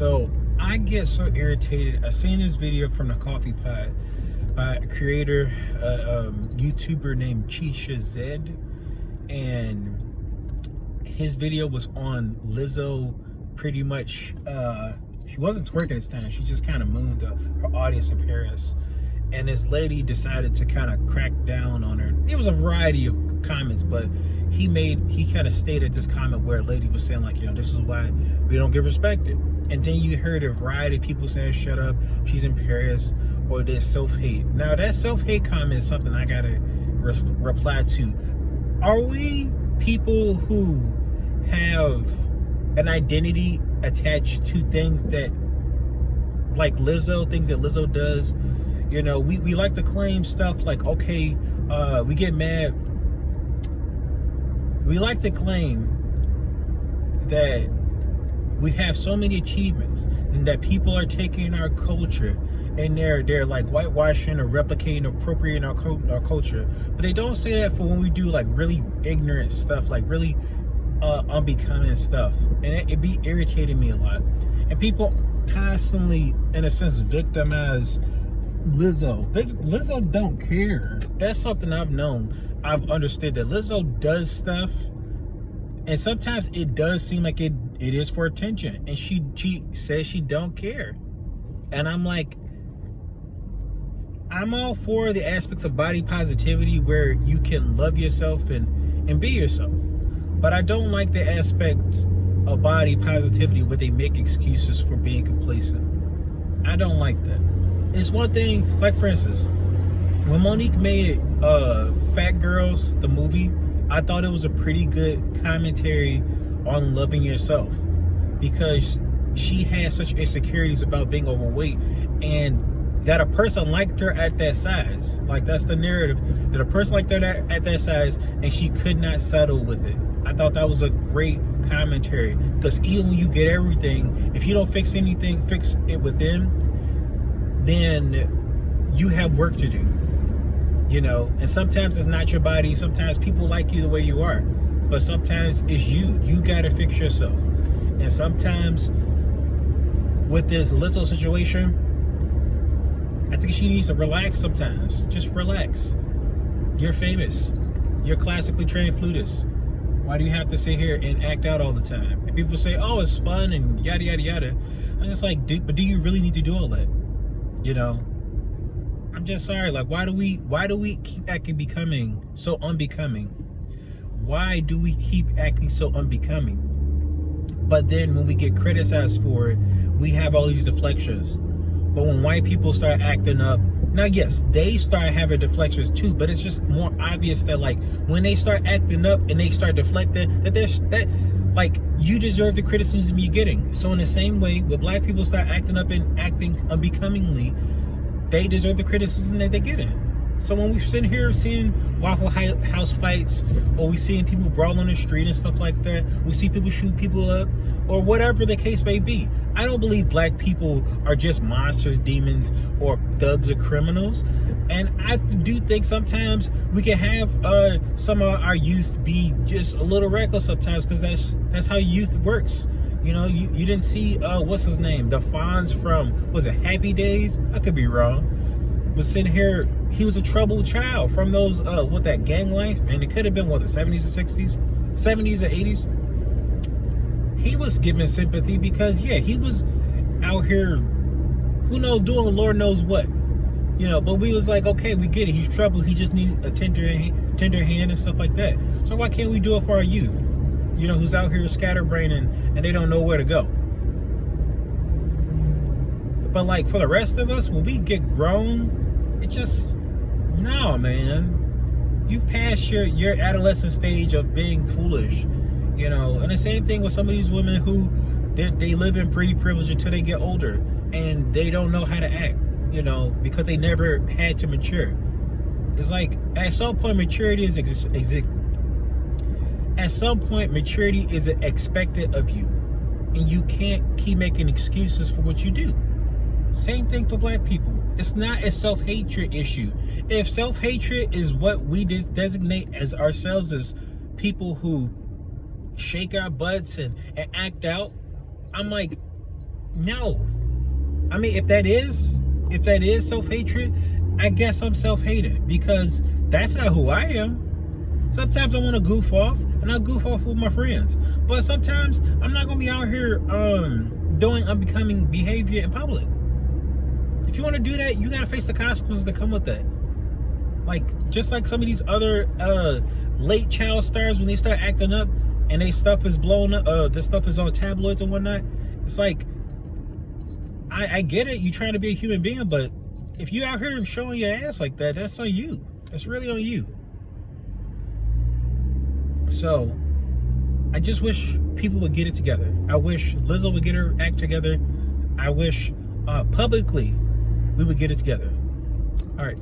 So I get so irritated. I seen this video from the Coffee Pot by a creator, YouTuber named Chisha Zed, and his video was on Lizzo. Pretty much, she wasn't twerking this time. She just kind of mooned her audience in Paris, and this lady decided to kind of crack down on her. It was a variety of comments, but he kind of stated this comment where a lady was saying, like, this is why we don't get respected. And then you heard a variety of people saying, shut up, she's in Paris, or there's self-hate. Now that self-hate comment is something I gotta reply to. Are we people who have an identity attached to things that, like Lizzo, things that Lizzo does? We like to claim stuff like, okay, we get mad. We like to claim that we have so many achievements and that people are taking our culture and they're like whitewashing or replicating, appropriating our culture. But they don't say that for when we do like really ignorant stuff, like really unbecoming stuff. And it be irritating me a lot. And people constantly, in a sense, victimize Lizzo. Lizzo don't care. That's something I've understood, that Lizzo does stuff, and sometimes it does seem like it is for attention, and she says she don't care. And I'm like, I'm all for the aspects of body positivity where you can love yourself and be yourself, but I don't like the aspect of body positivity where they make excuses for being complacent. I don't like that. It's one thing, like for instance, when Monique made Fat Girls, the movie, I thought it was a pretty good commentary on loving yourself, because she had such insecurities about being overweight, and that a person liked her at that size. Like, that's the narrative, that a person liked her at that size and she could not settle with it. I thought that was a great commentary, because even when you get everything, if you don't fix anything, fix it within, then you have work to do. And sometimes it's not your body. Sometimes people like you the way you are, but sometimes it's you gotta fix yourself. And sometimes with this Lizzo situation, I think she needs to relax sometimes. Just relax. You're famous. You're classically trained flutist. Why do you have to sit here and act out all the time? And people say, oh, it's fun and yada yada yada. I'm just like, but do you really need to do all that? I'm just sorry. Like, why do we keep becoming so unbecoming? Why do we keep acting so unbecoming? But then when we get criticized for it, we have all these deflections. But when white people start acting up, now yes, they start having deflections too, but it's just more obvious that, like, when they start acting up and they start deflecting, that like, you deserve the criticism you're getting. So in the same way, when black people start acting up and acting unbecomingly, they deserve the criticism that they're getting. So when we sit here seeing Waffle House fights, or we seeing people brawl on the street and stuff like that, we see people shoot people up, or whatever the case may be, I don't believe black people are just monsters, demons, or thugs or criminals. And I do think sometimes we can have some of our youth be just a little reckless sometimes, because that's how youth works. You didn't see what's his name, the Fonz from, was it Happy Days? I could be wrong. Was sitting here, he was a troubled child from those with that gang life, and it could have been the 70s or 60s, 70s or 80s. He was given sympathy because he was out here, who knows, doing Lord knows what. But we was like, okay, we get it, he's troubled, he just needs a tender hand and stuff like that. So why can't we do it for our youth? Who's out here scatterbraining and they don't know where to go. But like, for the rest of us, when we get grown, it just, no, man. You've passed your adolescent stage of being foolish, And the same thing with some of these women who, they live in pretty privilege until they get older, and they don't know how to act, because they never had to mature. It's like, at some point, maturity is expected of you, and you can't keep making excuses for what you do. Same thing for black people. It's not a self-hatred issue. If self-hatred is what we designate as ourselves, as people who shake our butts and act out, I'm like, No. I mean, if that is self-hatred, I guess I'm self-hating, because that's not who I am. Sometimes I want to goof off, and I goof off with my friends. But sometimes I'm not gonna be out here doing unbecoming behavior in public. If you want to do that, you gotta face the consequences that come with that. Like, just like some of these other late child stars, when they start acting up and their stuff is blown up, their stuff is on tabloids and whatnot. It's like, I get it, you trying to be a human being, but if you out here showing your ass like that, that's on you. That's really on you. So, I just wish people would get it together. I wish Lizzo would get her act together. I wish publicly we would get it together. All right.